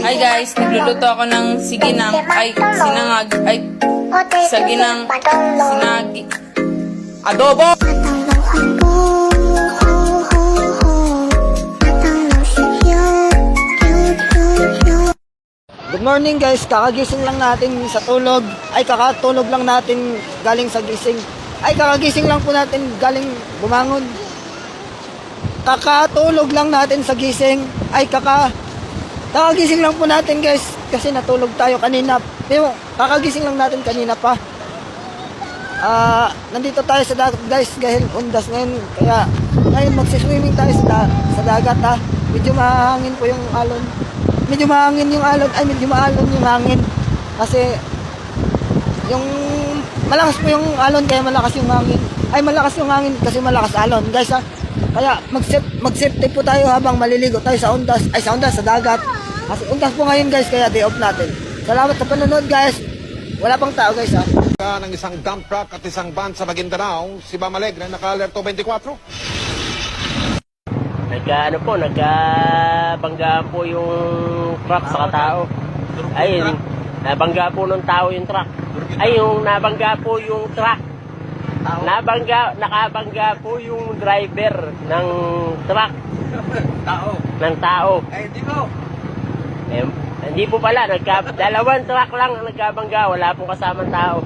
Hi guys, nagluluto ako ng siginang, sinangag, saginang, sinagi, adobo! Good morning guys, kakagising lang natin sa tulog. Kakatulog lang natin galing sa gising. Kakagising lang po natin galing bumangon. Kakatulog lang natin sa gising. Kakagising lang po natin guys, kasi natulog tayo kanina. Pero kakagising lang natin kanina pa. Nandito tayo sa dagat guys, dahil undas ngayon. Kaya ngayon magsiswimming tayo sa dagat ha. Medyo mahangin po yung alon. Medyo mahangin yung alon, medyo maalon yung hangin. Kasi yung malakas po yung alon, kaya malakas yung hangin. Malakas yung hangin kasi malakas alon guys ha. Kaya mag-safety po tayo habang maliligo tayo sa undas, sa dagat. Kasi undas po ngayon guys, kaya day off natin. Salamat sa panonood guys. Wala pang tao guys ha. Ng isang dump truck at isang van sa Maguindanao, si Bam Alegre, naka-alerto 24. Nagkabanggaan po yung truck sa tao. Nabangga po ng tao yung truck. Nabangga po yung truck. Nakabangga po yung driver ng truck. Ng tao. Hindi mo. Hindi po pala, dalawang truck lang ang nagkabangga, wala pong kasamang tao.